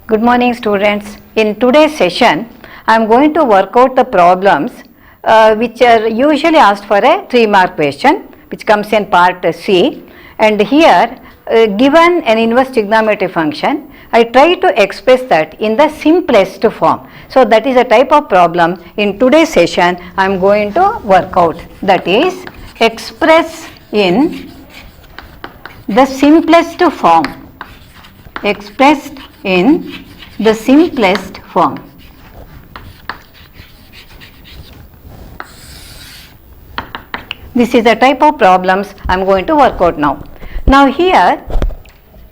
Good morning, students. In today's session, I am going to work out the problems which are usually asked for a 3-mark question, which comes in part C. And here, given an inverse trigonometric function, I try to express that in the simplest form. So that is a type of problem in today's session I am going to work out. That is, express in the simplest form. Expressed in the simplest form. This is the type of problems I am going to work out now. Now here,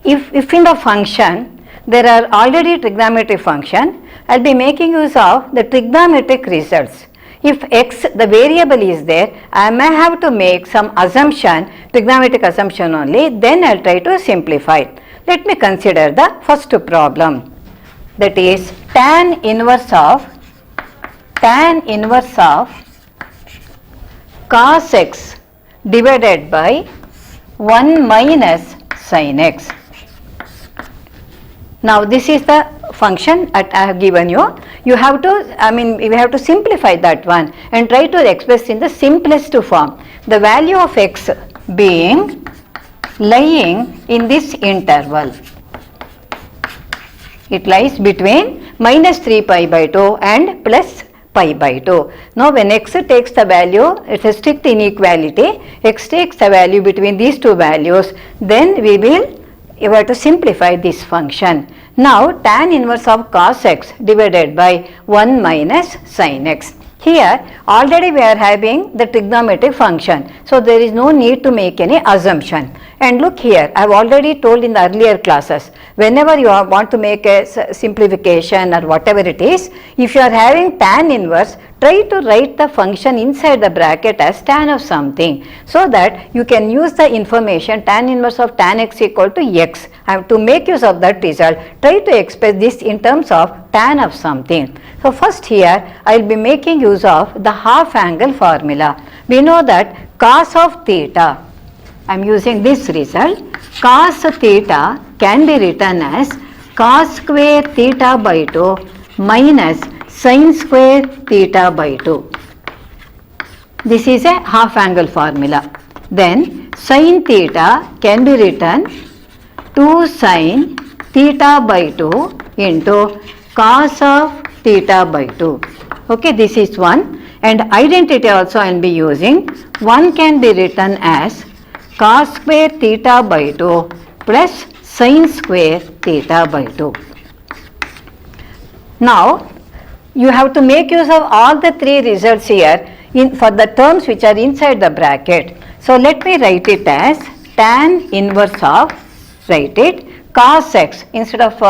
if in the function there are already trigonometric function, I will be making use of the trigonometric results. If x, the variable, is there, I may have to make some assumption, trigonometric assumption only, then I will try to simplify. Let me consider the first problem, that is tan inverse of cos x divided by 1 minus sin x. Now this is the function that I have given you. You have to, we have to simplify that one and try to express in the simplest form. The value of x being lying in this interval. It lies between minus 3 pi by 2 and plus pi by 2. Now when x takes the value, it is strict inequality, x takes the value between these two values, then we have to simplify this function. Now tan inverse of cos x divided by 1 minus sin x. Here already we are having the trigonometric function, so there is no need to make any assumption. And look here, I have already told in the earlier classes, whenever you want to make a simplification or whatever it is, if you are having tan inverse, try to write the function inside the bracket as tan of something, so that you can use the information tan inverse of tan x equal to x. And to make use of that result, try to express this in terms of tan of something. So first here, I will be making use of the half angle formula. We know that cos of theta, I am using this result, cos theta can be written as cos square theta by 2 minus sin square theta by 2. This is a half angle formula. Then sin theta can be written 2 sin theta by 2 into cos of theta by 2. Okay, this is one. And identity also I will be using. One can be written as cos square theta by 2 plus sin square theta by 2. Now you have to make use of all the three results here for the terms which are inside the bracket. So let me write it as tan inverse of, write it, cos x, instead of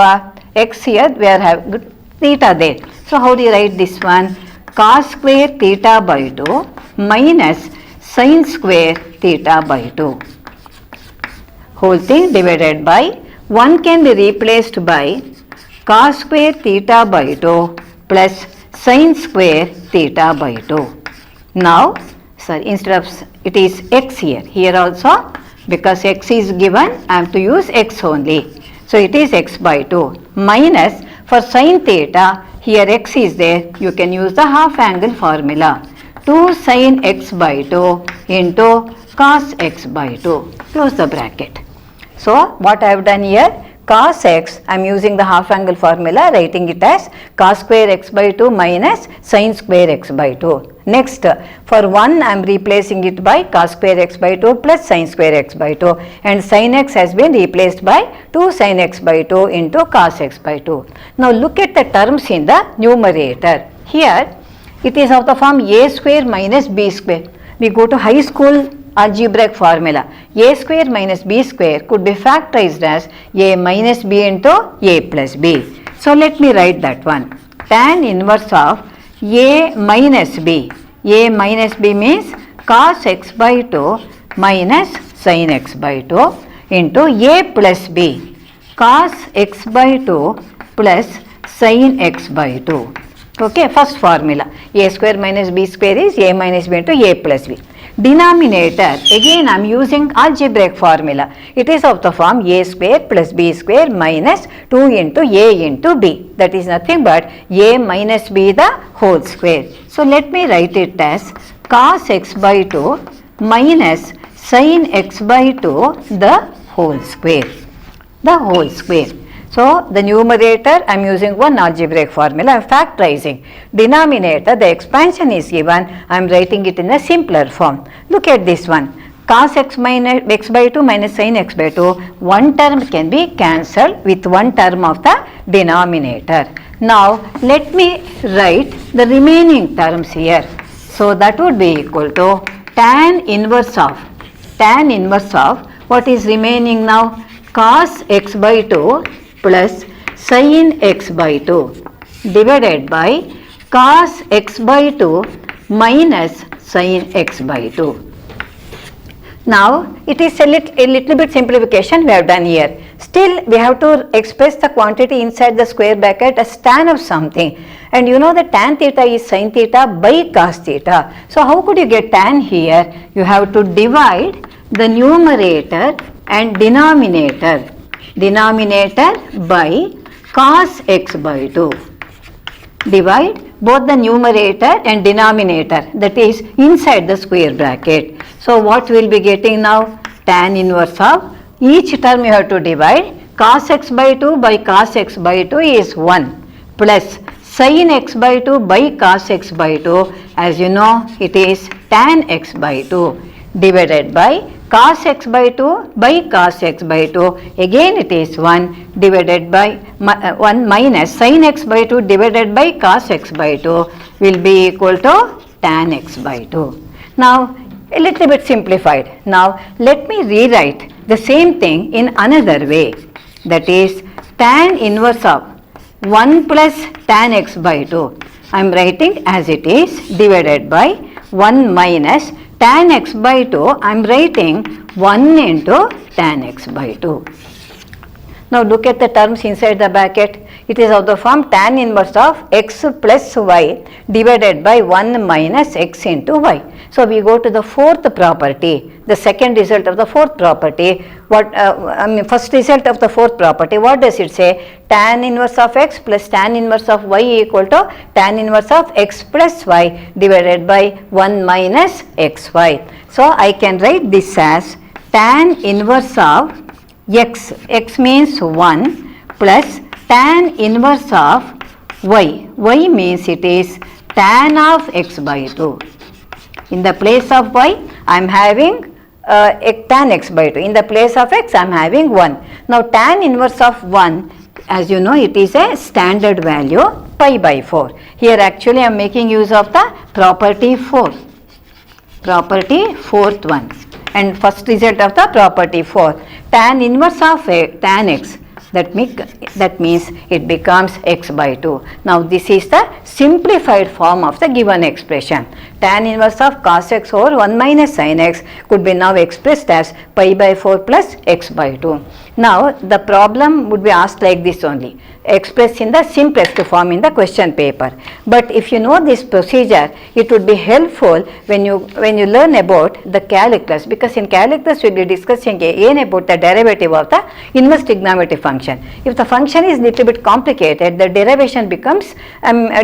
x here we are having theta there. So how do you write this one? Cos square theta by 2 minus sin square theta by 2. Whole thing divided by 1 can be replaced by cos square theta by 2 plus sin square theta by 2. Now, instead of it is x here, here also because x is given, I have to use x only. So it is x by 2 minus, for sin theta, here x is there, you can use the half angle formula. 2 sin x by 2 into cos x by 2. Close the bracket. So what I have done here, cos x, I am using the half angle formula, writing it as cos square x by 2 minus sin square x by 2. Next, for 1 I am replacing it by cos square x by 2 plus sin square x by 2, and sin x has been replaced by 2 sin x by 2 into cos x by 2. Now look at the terms in the numerator. Here it is of the form a square minus b square. We go to high school algebraic formula. A square minus b square could be factorized as a minus b into a plus b. So let me write that one. Tan inverse of a minus b. A minus b means cos x by 2 minus sin x by 2 into a plus b. Cos x by 2 plus sin x by 2. Okay, first formula. A square minus b square is a minus b into a plus b. Denominator, again I am using algebraic formula. It is of the form a square plus b square minus 2 into a into b. That is nothing but a minus b the whole square. So let me write it as cos x by 2 minus sin x by 2 the whole square. The whole square. So the numerator I am using one algebraic formula, I am factorizing. Denominator, the expansion is given, I am writing it in a simpler form. Look at this one. Cos x minus x by 2 minus sin x by 2, one term can be cancelled with one term of the denominator. Now let me write the remaining terms here. So that would be equal to tan inverse of what is remaining now? Cos x by 2 plus sin x by 2 divided by cos x by 2 minus sin x by 2. Now it is a little bit simplification we have done here. Still we have to express the quantity inside the square bracket as tan of something, and you know that tan theta is sin theta by cos theta. So how could you get tan here? You have to divide the numerator and denominator by cos x by 2. Divide both the numerator and denominator, that is inside the square bracket. So what we will be getting now? Tan inverse of each term you have to divide. Cos x by 2 by cos x by 2 is 1 plus sin x by 2 by cos x by 2, as you know it is tan x by 2 divided by cos x by 2 by cos x by 2, again it is 1 divided by 1 minus sin x by 2 divided by cos x by 2 will be equal to tan x by 2. Now a little bit simplified. Now let me rewrite the same thing in another way, that is tan inverse of 1 plus tan x by 2. I am writing as it is divided by 1 minus tan x by 2, I am writing 1 into tan x by 2. Now look at the terms inside the bracket. It is of the form tan inverse of x plus y divided by 1 minus x into y. So we go to the fourth property, the second result of the fourth property. First result of the fourth property, what does it say? Tan inverse of x plus tan inverse of y equal to tan inverse of x plus y divided by 1 minus xy. So I can write this as tan inverse of x means 1 plus tan inverse of y means it is tan of x by 2. In the place of y, I am having tan x by 2. In the place of x, I am having 1. Now tan inverse of 1, as you know, it is a standard value pi by 4. Here actually I am making use of the property 4. Property fourth one. And first result of the property 4. Tan inverse of tan x, that means it becomes x by 2. Now this is the simplified form of the given expression. Tan inverse of cos x over 1 minus sin x could be now expressed as pi by 4 plus x by 2. Now the problem would be asked like this only, expressed in the simplest form in the question paper. But if you know this procedure, it would be helpful when you learn about the calculus, because in calculus we will be discussing again about the derivative of the inverse trigonometric function. If the function is little bit complicated, the derivation becomes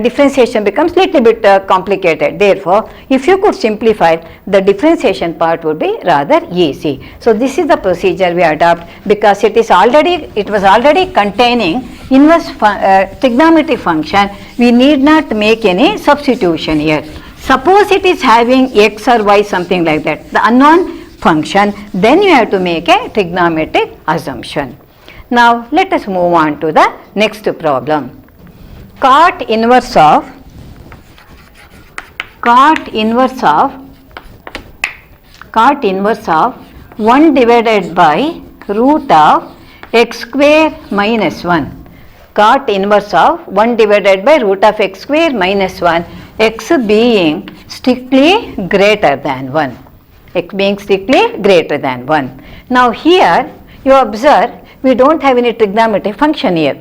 differentiation becomes little bit complicated. Therefore, if you could simplify, the differentiation part would be rather easy. So this is the procedure we adopt, because it was already containing inverse trigonometric function. We need not make any substitution here. Suppose it is having x or y, something like that, the unknown function, then you have to make a trigonometric assumption. Now let us move on to the next problem. Cot inverse of 1 divided by root of x square minus 1. Cot inverse of 1 divided by root of x square minus 1, x being strictly greater than 1. X being strictly greater than 1. Now here you observe we don't have any trigonometric function here.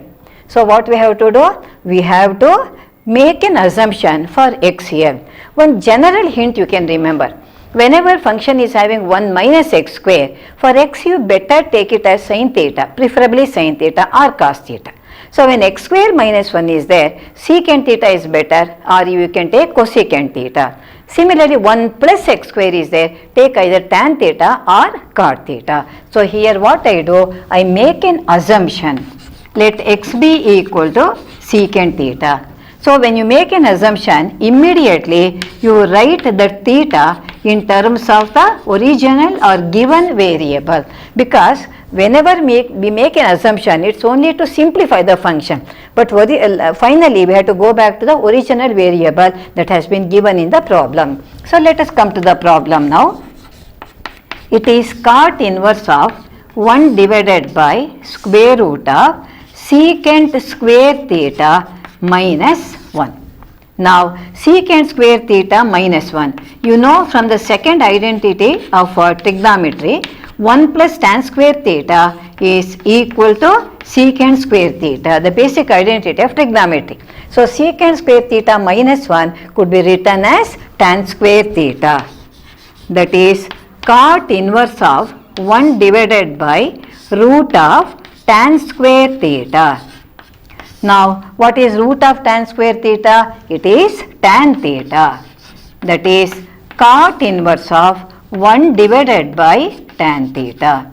So what we have to do? We have to make an assumption for x here. One general hint you can remember. Whenever function is having 1 minus x square, for x you better take it as sin theta, preferably sin theta or cos theta. So when x square minus 1 is there, secant theta is better, or you can take cosecant theta. Similarly, 1 plus x square is there, take either tan theta or cot theta. So here what I do, I make an assumption, let x be equal to secant theta. So when you make an assumption, immediately you write the theta in terms of the original or given variable, because whenever we make an assumption, it's only to simplify the function, but finally we have to go back to the original variable that has been given in the problem. So let us come to the problem now. It is cot inverse of 1 divided by square root of secant square theta minus 1. Now secant square theta minus 1, you know from the second identity of trigonometry, 1 plus tan square theta is equal to secant square theta, the basic identity of trigonometry. So secant square theta minus 1 could be written as tan square theta, that is cot inverse of 1 divided by root of tan square theta. Now what is root of tan square theta? It is tan theta, that is cot inverse of 1 divided by tan theta.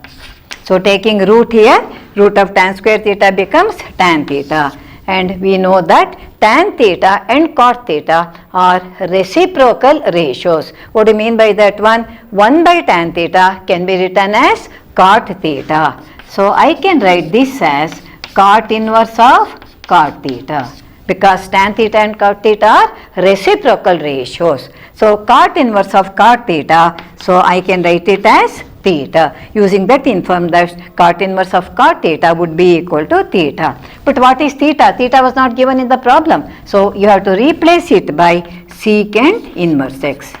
So taking root here, root of tan square theta becomes tan theta, and we know that tan theta and cot theta are reciprocal ratios. What do you mean by that one? 1 by tan theta can be written as cot theta. So I can write this as cot inverse of cot theta, because tan theta and cot theta are reciprocal ratios. So cot inverse of cot theta, so I can write it as theta. Using that inform that cot inverse of cot theta would be equal to theta. But what is theta? Theta was not given in the problem, so you have to replace it by secant inverse x.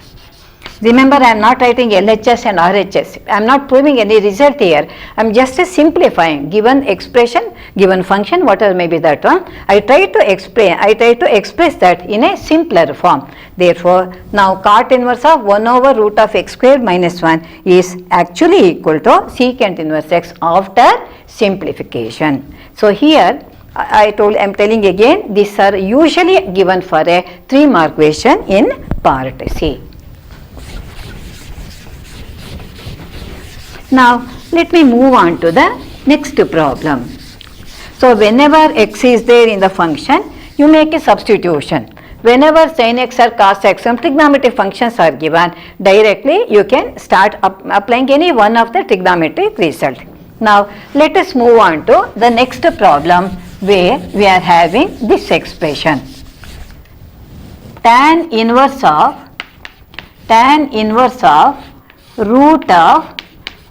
Remember, I am not writing LHS and RHS. I am not proving any result here. I am just simplifying given expression, given function, whatever may be that one. I try to express that in a simpler form. Therefore, now cot inverse of 1 over root of x square minus 1 is actually equal to secant inverse x after simplification. So here I am telling again, these are usually given for a 3-mark question in part C. Now let me move on to the next problem. So whenever x is there in the function, you make a substitution. Whenever sin x or cos x, some trigonometric functions are given, directly you can start applying any one of the trigonometric result. Now let us move on to the next problem, where we are having this expression. Tan inverse of root of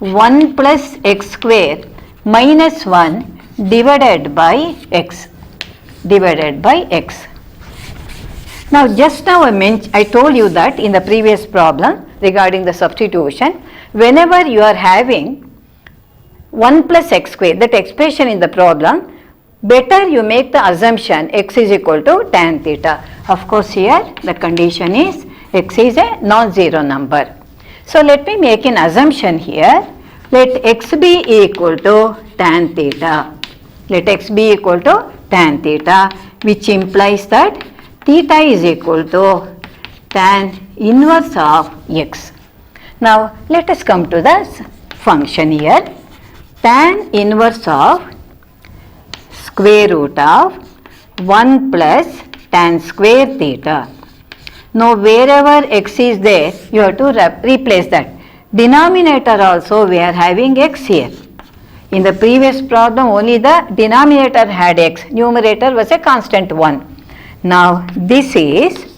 1 plus x square minus 1 divided by x. Now just now I told you that in the previous problem regarding the substitution, whenever you are having 1 plus x square, that expression in the problem, better you make the assumption x is equal to tan theta. Of course here the condition is x is a non-zero number. So let me make an assumption here. Let x be equal to tan theta. Let x be equal to tan theta, which implies that theta is equal to tan inverse of x. Now let us come to the function here. Tan inverse of square root of 1 plus tan square theta. Now wherever x is there, you have to replace that. Denominator also we are having x here. In the previous problem only the denominator had x, numerator was a constant 1. Now this is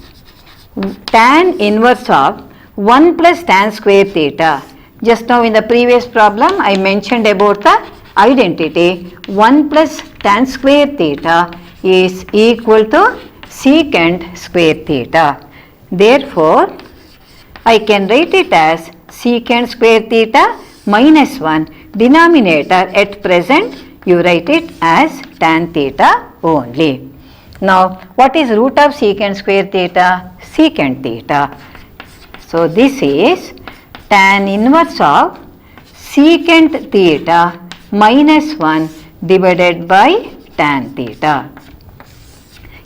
tan inverse of 1 plus tan square theta. Just now in the previous problem I mentioned about the identity. 1 plus tan square theta is equal to secant square theta. Therefore, I can write it as secant square theta minus 1. Denominator at present you write it as tan theta only. Now what is root of secant square theta? Secant theta. So this is tan inverse of secant theta minus 1 divided by tan theta.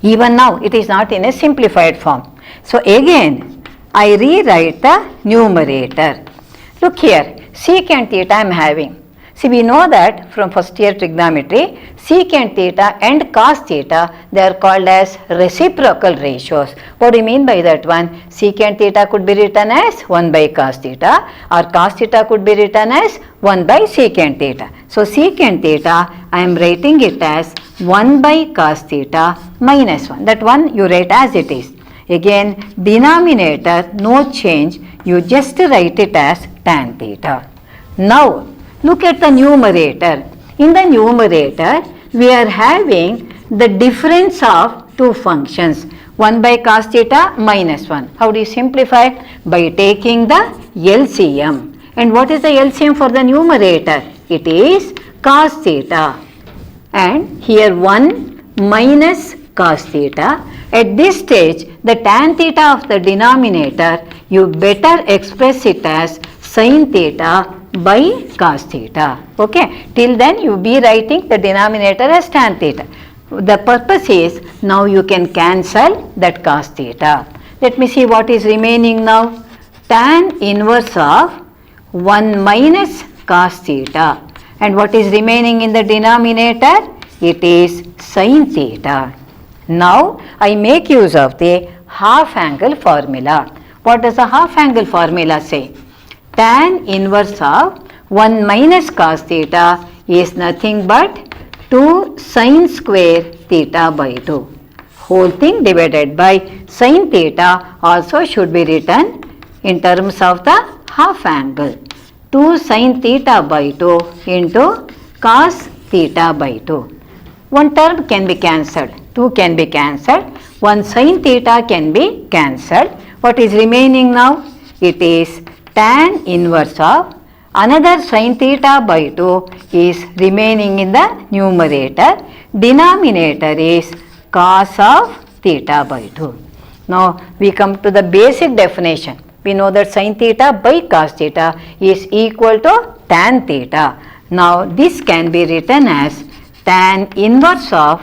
Even now it is not in a simplified form. So again I rewrite the numerator. Look here, secant theta I am having. See, we know that from first year trigonometry, secant theta and cos theta, they are called as reciprocal ratios. What do you mean by that one? Secant theta could be written as 1 by cos theta, or cos theta could be written as 1 by secant theta. So secant theta, I am writing it as 1 by cos theta minus 1. That one you write as it is. Again, denominator, no change, you just write it as tan theta. Now, look at the numerator. In the numerator, we are having the difference of two functions, 1 by cos theta minus 1. How do you simplify? By taking the LCM. And what is the LCM for the numerator? It is cos theta. And here 1 minus cos theta. At this stage, the tan theta of the denominator, you better express it as sin theta by cos theta. Okay, till then you be writing the denominator as tan theta. The purpose is now you can cancel that cos theta. Let me see what is remaining now. Tan inverse of 1 minus cos theta. And what is remaining in the denominator? It is sin theta. Now I make use of the half angle formula. What does the half angle formula say? Tan inverse of 1 minus cos theta is nothing but 2 sin square theta by 2. Whole thing divided by sin theta also should be written in terms of the half angle. 2 sin theta by 2 into cos theta by 2. One term can be cancelled. 2 can be cancelled. 1 sin theta can be cancelled. What is remaining now? It is tan inverse of another sin theta by 2 is remaining in the numerator. Denominator is cos of theta by 2. Now we come to the basic definition. We know that sin theta by cos theta is equal to tan theta. Now this can be written as tan inverse of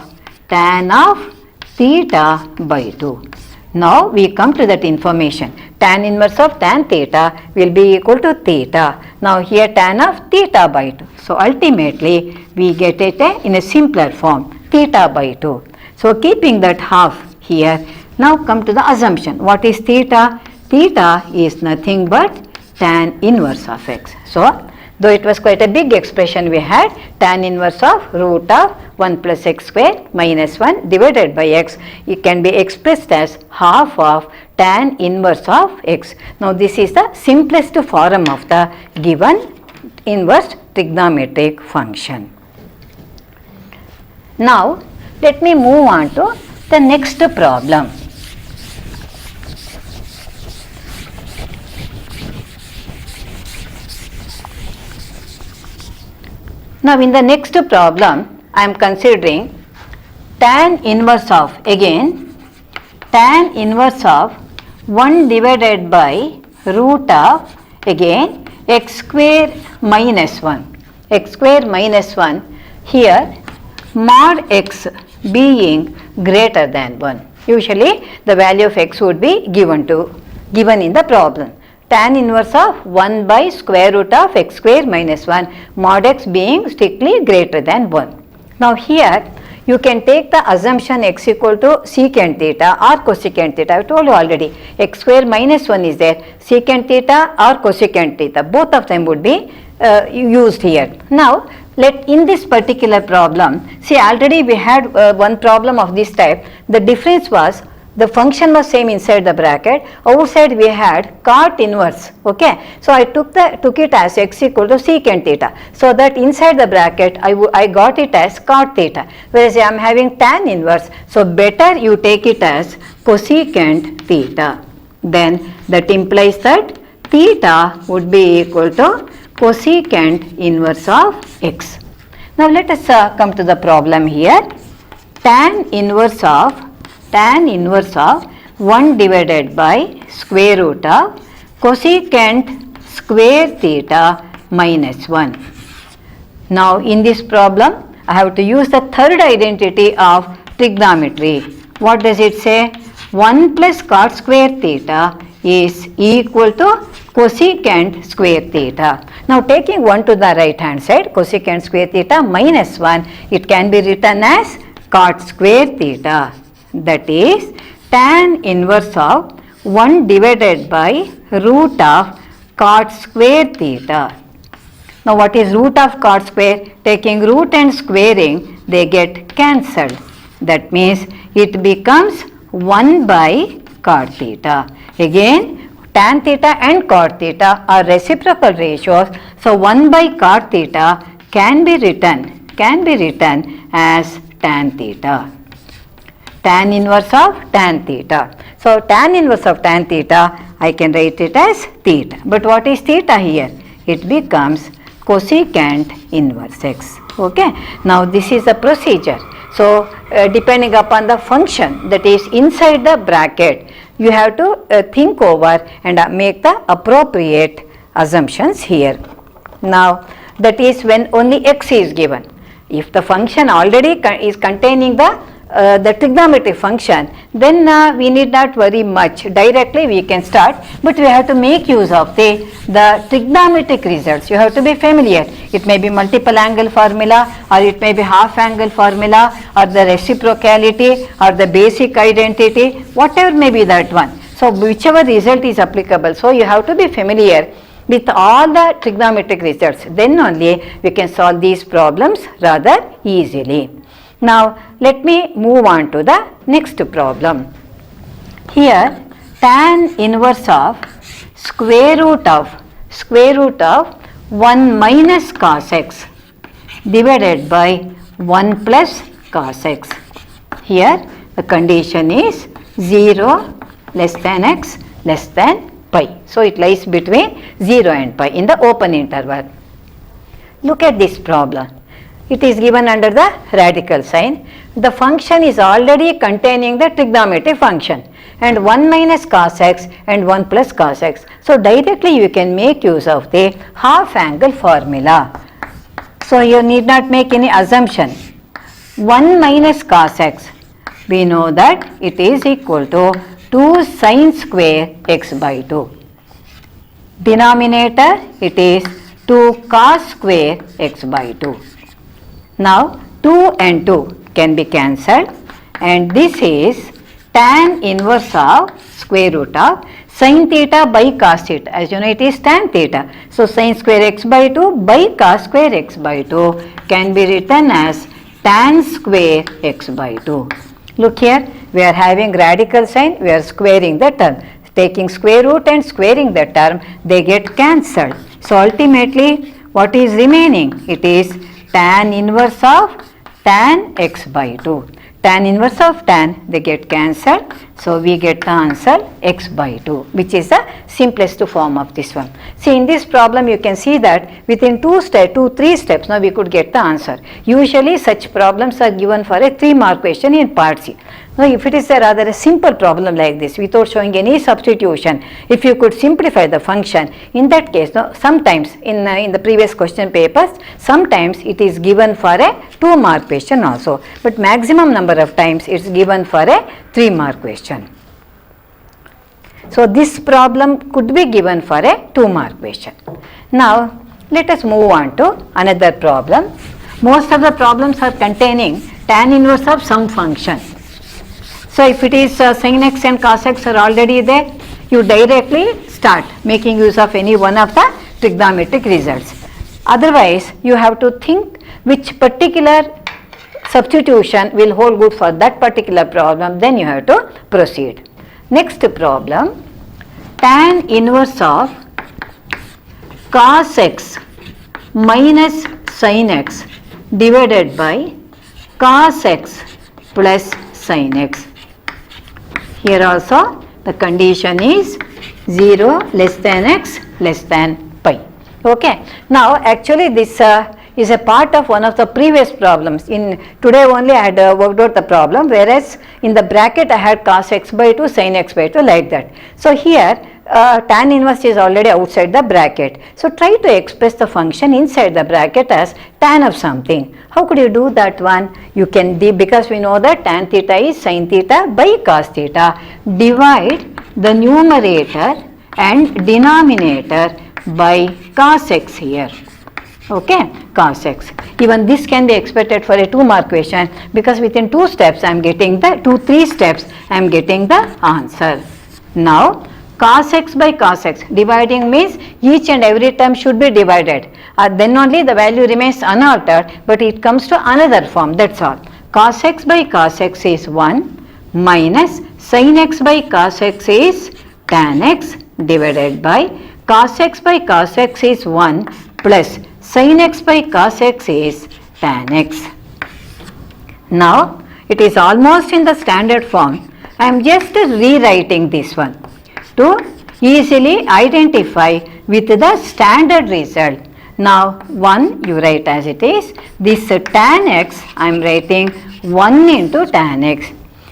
tan of theta by 2. Now we come to that information. Tan inverse of tan theta will be equal to theta. Now here tan of theta by 2. So ultimately we get it in a simpler form, theta by 2. So keeping that half here, now come to the assumption. What is theta? Theta is nothing but tan inverse of x. So though it was quite a big expression we had, tan inverse of root of 1 plus x square minus 1 divided by x, it can be expressed as half of tan inverse of x. Now this is the simplest form of the given inverse trigonometric function. Now let me move on to the next problem. Now in the next problem, I am considering tan inverse of, again, tan inverse of 1 divided by root of, again, x square minus 1. X square minus 1, here mod x being greater than 1. Usually the value of x would be given in the problem. Tan inverse of 1 by square root of x square minus 1, mod x being strictly greater than 1. Now here you can take the assumption x equal to secant theta or cosecant theta. I told you already, x square minus 1 is there, secant theta or cosecant theta, both of them would be used here. Now in this particular problem, see already we had one problem of this type. The difference was the function was same inside the bracket, outside we had cot inverse, okay. So I took it as x equal to secant theta, so that inside the bracket I got it as cot theta, whereas I am having tan inverse, so better you take it as cosecant theta. Then that implies that theta would be equal to cosecant inverse of x. Now let us come to the problem here. Tan inverse of 1 divided by square root of cosecant square theta minus 1. Now in this problem, I have to use the third identity of trigonometry. What does it say? 1 plus cot square theta is equal to cosecant square theta. Now taking 1 to the right hand side, cosecant square theta minus 1, it can be written as cot square theta. That is tan inverse of 1 divided by root of cot square theta. Now what is root of cot square? Taking root and squaring, they get cancelled. That means it becomes 1 by cot theta. Again, tan theta and cot theta are reciprocal ratios. So 1 by cot theta can be written as tan theta. Tan inverse of tan theta. So tan inverse of tan theta, I can write it as theta. But what is theta here? It becomes cosecant inverse x. Okay. Now this is the procedure. So depending upon the function that is inside the bracket, you have to think over and make the appropriate assumptions here. Now that is when only x is given. If the function already is containing the trigonometric function, then we need not worry much. Directly we can start, but we have to make use of the trigonometric results. You have to be familiar. It may be multiple angle formula, or it may be half angle formula, or the reciprocality, or the basic identity, whatever may be that one. So whichever result is applicable, so you have to be familiar with all the trigonometric results. Then only we can solve these problems rather easily. Now let me move on to the next problem. Here tan inverse of square root of 1 minus cos x divided by 1 plus cos x. Here the condition is 0 less than x less than pi. So it lies between 0 and pi in the open interval. Look at this problem. It is given under the radical sign. The function is already containing the trigonometric function, and 1 minus cos x and 1 plus cos x. So directly you can make use of the half angle formula. So you need not make any assumption. 1 minus cos x, we know that it is equal to 2 sin square x by 2. Denominator, it is 2 cos square x by 2. Now 2 and 2 can be cancelled, and this is tan inverse of square root of sin theta by cos theta. As you know, it is tan theta. So sin square x by 2 by cos square x by 2 can be written as tan square x by 2. Look here, we are having radical sign, we are squaring the term. Taking square root and squaring the term, they get cancelled. So ultimately, what is remaining? It is tan inverse of tan x by 2. Tan inverse of tan, they get cancelled. So we get the answer x by 2, which is the simplest form of this one. See, in this problem you can see that within 3 steps now we could get the answer. Usually such problems are given for a 3-mark question in part C. Now if it is a rather a simple problem like this without showing any substitution, if you could simplify the function, in that case, now sometimes in the previous question papers, sometimes it is given for a 2-mark question also, but maximum number of times it is given for a 3-mark question. So this problem could be given for a 2-mark question. Now let us move on to another problem. Most of the problems are containing tan inverse of some function. So if it is sin x and cos x are already there, you directly start making use of any one of the trigonometric results. Otherwise, you have to think which particular substitution will hold good for that particular problem, then you have to proceed. Next problem, tan inverse of cos x minus sin x divided by cos x plus sin x. Here also the condition is 0 less than x less than pi. Okay. Now actually this is a part of one of the previous problems. In today only I had worked out the problem, whereas in the bracket I had cos x by 2, sin x by 2, like that. So here tan inverse is already outside the bracket. So try to express the function inside the bracket as tan of something. How could you do that one? You can, because we know that tan theta is sin theta by cos theta. Divide the numerator and denominator by cos x here. Okay, cos x. Even this can be expected for a 2-mark question, because within 2 steps I am getting the 3 steps I am getting the answer. Now cos x by cos x, dividing means each and every term should be divided. Then only the value remains unaltered, but it comes to another form, that's all. Cos x by cos x is 1 minus sin x by cos x is tan x divided by cos x by cos x is 1 plus sin x by cos x is tan x. Now it is almost in the standard form. I am just rewriting this one to easily identify with the standard result. Now 1 you write as it is. This tan x I am writing 1 into tan x.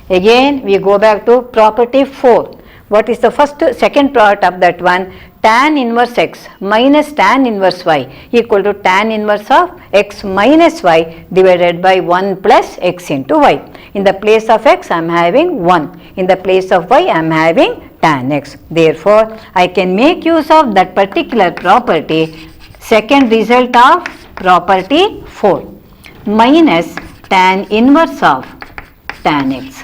Again we go back to property 4. What is the second product of that one? Tan inverse x minus tan inverse y equal to tan inverse of x minus y divided by 1 plus x into y. In the place of x I am having 1. In the place of y I am having tan x. Therefore, I can make use of that particular property, second result of property 4, minus tan inverse of tan x.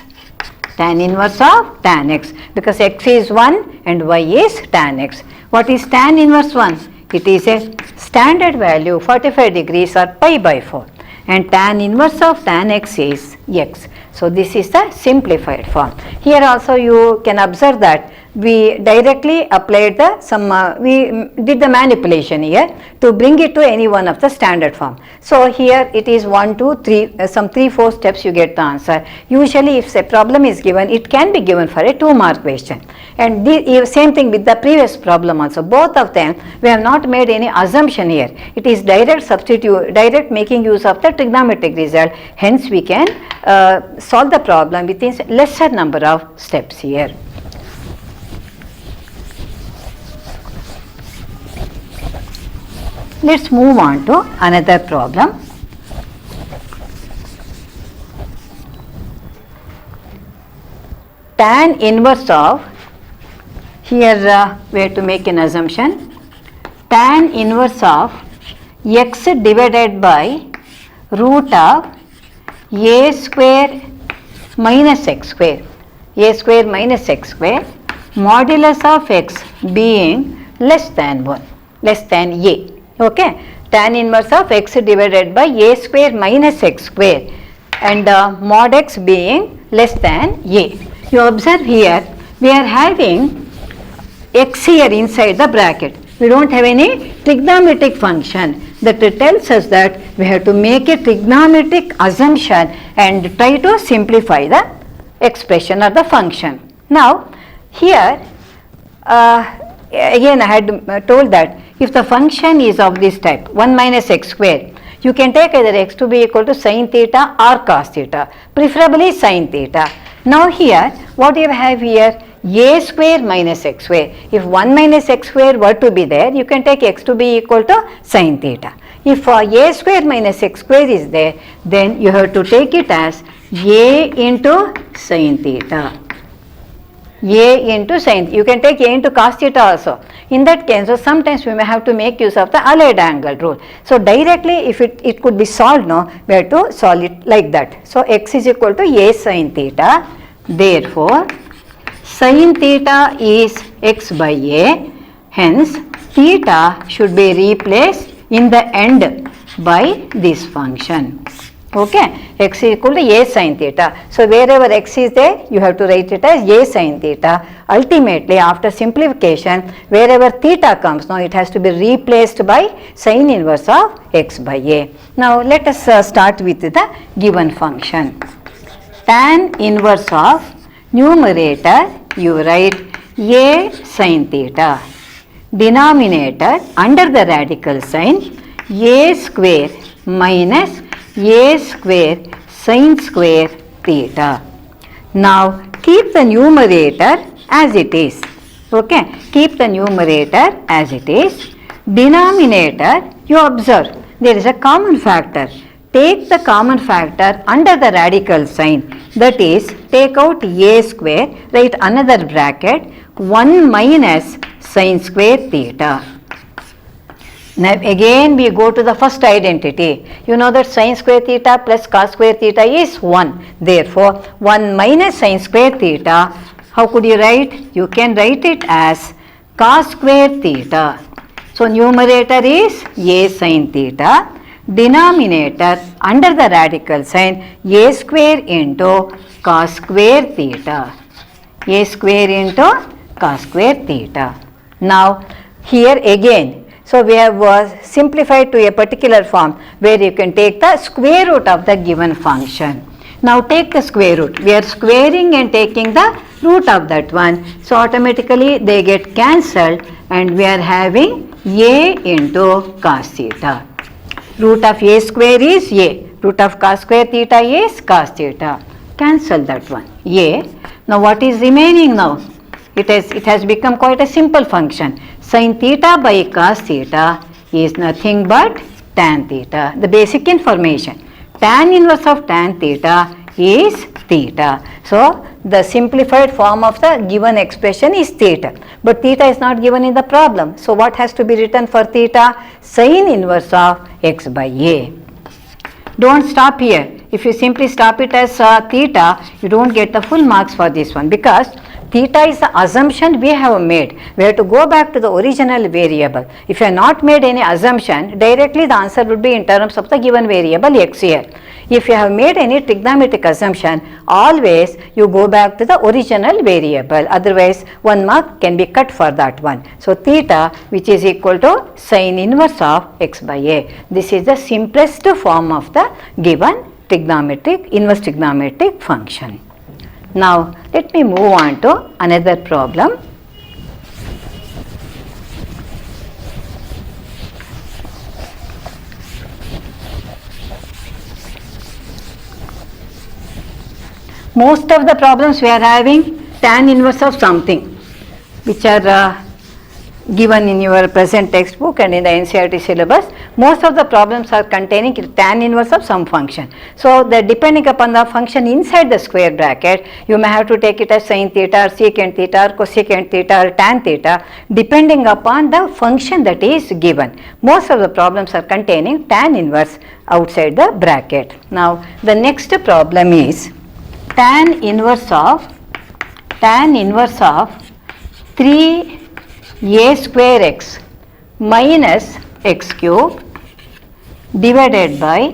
Tan inverse of tan x, because x is 1 and y is tan x. What is tan inverse 1? It is a standard value 45 degrees or pi by 4, and tan inverse of tan x is x. So this is the simplified form. Here also you can observe that we directly applied we did the manipulation here to bring it to any one of the standard form. So here it is 1, 2, 3, some 3-4 steps you get the answer. Usually if a problem is given, it can be given for a 2-mark question. And the same thing with the previous problem also. Both of them, we have not made any assumption here. It is direct making use of the trigonometric result. Hence we can solve the problem within lesser number of steps here. Let's move on to another problem. Tan inverse of, here we have to make an assumption, tan inverse of x divided by root of a square minus x square, a square minus x square, modulus of x being less than 1, less than a. Okay, tan inverse of x divided by a square minus x square, and mod x being less than a. You observe here we are having x here inside the bracket. We don't have any trigonometric function. That tells us that we have to make a trigonometric assumption and try to simplify the expression or the function. Now here again I had told that if the function is of this type 1 minus x square, you can take either x to be equal to sin theta or cos theta, preferably sin theta. Now here what you have here, a square minus x square. If 1 minus x square were to be there, you can take x to be equal to sin theta. If a square minus x square is there, then you have to take it as a into sin theta. A into sin, you can take a into cos theta also. In that case, so sometimes we may have to make use of the allied angle rule. So directly if it could be solved, no, we have to solve it like that. So x is equal to a sin theta. Therefore, sin theta is x by a. Hence, theta should be replaced in the end by this function. Okay, x is equal to a sin theta. So wherever x is there, you have to write it as a sin theta. Ultimately, after simplification, wherever theta comes, now it has to be replaced by sin inverse of x by a. Now let us start with the given function. Tan inverse of numerator, you write a sin theta. Denominator, under the radical sign, a square minus a square sin square theta. Now keep the numerator as it is. Okay, keep the numerator as it is. Denominator, you observe there is a common factor. Take the common factor under the radical sign, that is, take out a square, write another bracket, 1 minus sin square theta. Now again we go to the first identity. You know that sin square theta plus cos square theta is 1. Therefore, 1 minus sin square theta, how could you write? You can write it as cos square theta. So numerator is a sin theta. Denominator under the radical sign a square into cos square theta. A square into cos square theta. Now here again, so we have simplified to a particular form where you can take the square root of the given function. Now take the square root. We are squaring and taking the root of that one. So automatically they get cancelled and we are having a into cos theta. Root of a square is a. Root of cos square theta is cos theta. Cancel that one. A. Now what is remaining now? It has become quite a simple function. Sin theta by cos theta is nothing but tan theta. The basic information. Tan inverse of tan theta is theta. So the simplified form of the given expression is theta. But theta is not given in the problem. So what has to be written for theta? Sin inverse of x by a. Don't stop here. If you simply stop it as theta, you don't get the full marks for this one, because theta is the assumption we have made. We have to go back to the original variable. If you have not made any assumption, directly the answer would be in terms of the given variable x here. If you have made any trigonometric assumption, always you go back to the original variable. Otherwise, 1 mark can be cut for that one. So theta, which is equal to sin inverse of x by a. This is the simplest form of the given inverse trigonometric function. Now let me move on to another problem. Most of the problems we are having tan inverse of something, which are given in your present textbook and in the NCERT syllabus. Most of the problems are containing tan inverse of some function. So depending upon the function inside the square bracket, you may have to take it as sin theta or secant theta or cosecant theta or tan theta, depending upon the function that is given. Most of the problems are containing tan inverse outside the bracket. Now the next problem is tan inverse of 3a square x minus x cube divided by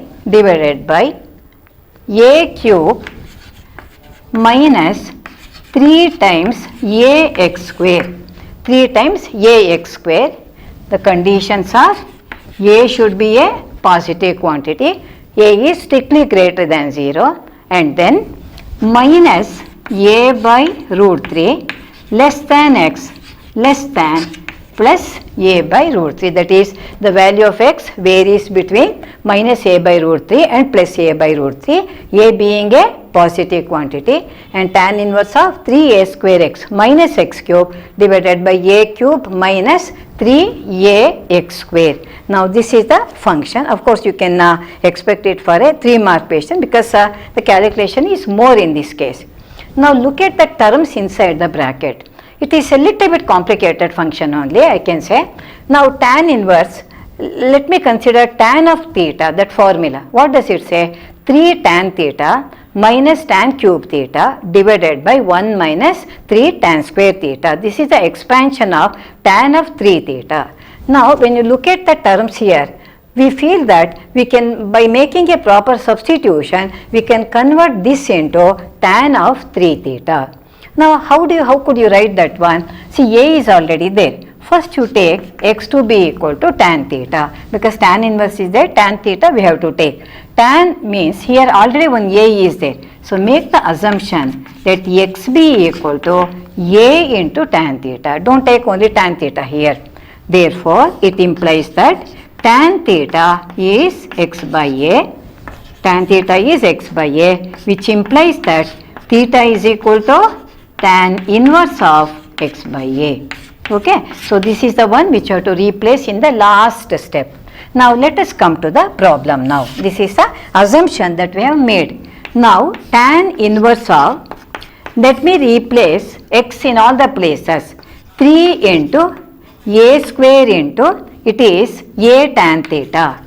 a cube minus 3 times ax square. 3 times ax square. The conditions are a should be a positive quantity, a is strictly greater than 0, and then minus a by root 3 less than x less than plus a by root 3, that is the value of x varies between minus a by root 3 and plus a by root 3, a being a positive quantity, and tan inverse of 3a square x minus x cube divided by a cube minus 3ax square. Now this is the function. Of course you can expect it for a 3-mark question, because the calculation is more in this case. Now look at the terms inside the bracket. It is a little bit complicated function only, I can say. Now tan inverse, let me consider tan of theta, that formula. What does it say? 3 tan theta minus tan cube theta divided by 1 minus 3 tan square theta. This is the expansion of tan of 3 theta. Now when you look at the terms here, we feel that we can, by making a proper substitution, we can convert this into tan of 3 theta. Now how could you write that one? See, a is already there. First you take x to be equal to tan theta, because tan inverse is there, tan theta we have to take. Tan means here already one a is there. So make the assumption that x be equal to a into tan theta. Don't take only tan theta here. Therefore it implies that tan theta is x by a. Tan theta is x by a, which implies that theta is equal to tan inverse of x by a. Okay, so this is the one which you have to replace in the last step. Now let us come to the problem now. This is the assumption that we have made. Now tan inverse of, let me replace x in all the places. 3 into a square into, it is a tan theta.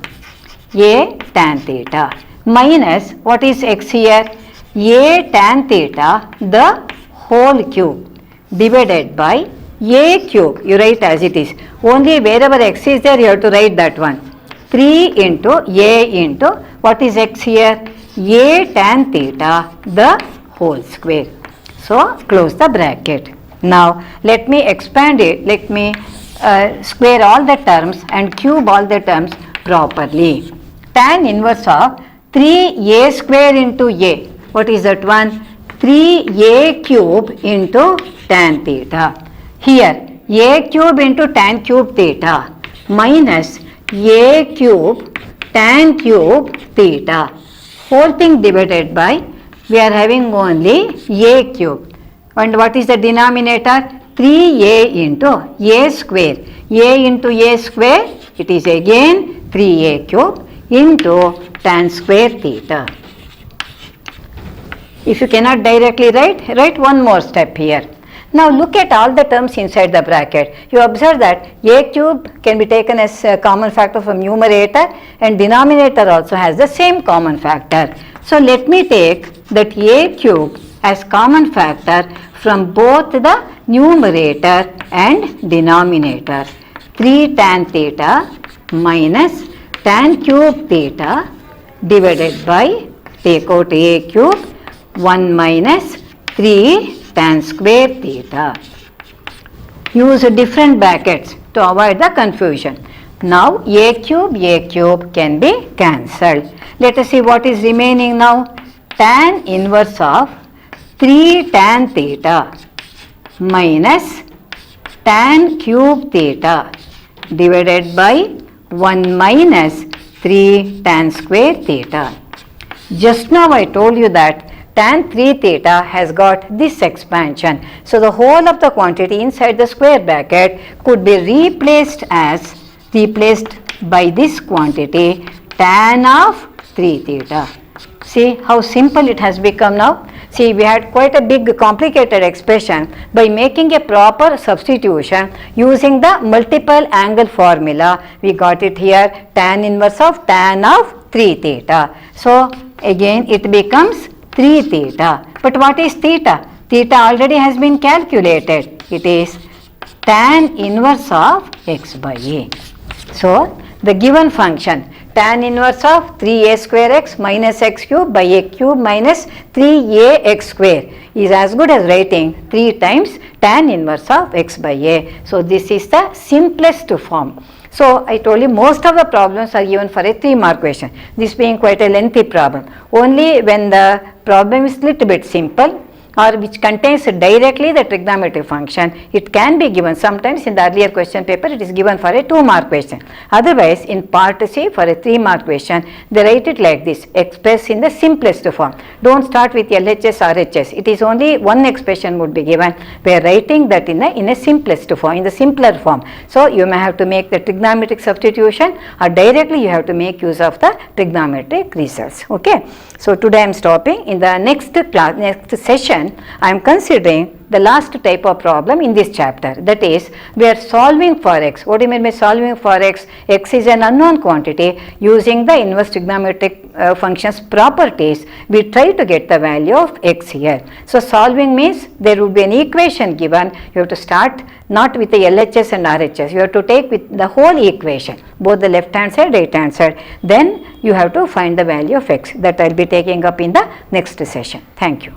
A tan theta minus, what is x here? A tan theta the whole cube divided by a cube. You write as it is. Only wherever x is there you have to write that one. 3 into a into, what is x here? A tan theta the whole square. So close the bracket. Now let me expand it. Let me square all the terms and cube all the terms properly. Tan inverse of 3a square into a. What is that one? 3a cube into tan theta. Here a cube into tan cube theta minus a cube tan cube theta. Whole thing divided by, we are having only a cube. And what is the denominator? 3a into a square. A into a square, it is again 3a cube into tan square theta. If you cannot directly write one more step here. Now look at all the terms inside the bracket. You observe that a cube can be taken as a common factor from numerator and denominator also has the same common factor. So let me take that a cube as common factor from both the numerator and denominator. 3 tan theta minus tan cube theta divided by, take out a cube, 1 minus 3 tan square theta. Use different brackets to avoid the confusion. Now a cube can be cancelled. Let us see what is remaining now. Tan inverse of 3 tan theta minus tan cube theta divided by 1 minus 3 tan square theta. Just now I told you that tan 3 theta has got this expansion. So the whole of the quantity inside the square bracket could be replaced by this quantity tan of 3 theta. See how simple it has become now. See, we had quite a big complicated expression. By making a proper substitution using the multiple angle formula, we got it here, tan inverse of tan of 3 theta. So again it becomes 3 theta. But what is theta? Theta already has been calculated. It is tan inverse of x by a. So the given function tan inverse of 3a square x minus x cube by a cube minus 3ax square is as good as writing 3 times tan inverse of x by a. So this is the simplest form. So I told you most of the problems are given for a 3-mark question. This being quite a lengthy problem. Only when the problem is little bit simple or which contains directly the trigonometric function, it can be given. Sometimes in the earlier question paper it is given for a 2-mark question. Otherwise in part C for a 3-mark question they write it like this, express in the simplest form. Don't start with LHS, RHS. It is only one expression would be given. We are writing that in a simplest form, in the simpler form. So you may have to make the trigonometric substitution or directly you have to make use of the trigonometric results. Okay. So today I am stopping. In the next class, next session, I am considering the last type of problem in this chapter. That is, we are solving for x. What do you mean by solving for x? X is an unknown quantity. Using the inverse trigonometric functions properties, we try to get the value of x here. So solving means there will be an equation given. You have to start not with the LHS and RHS. You have to take with the whole equation, both the left hand side, right hand side. Then you have to find the value of x. That I will be taking up in the next session. Thank you.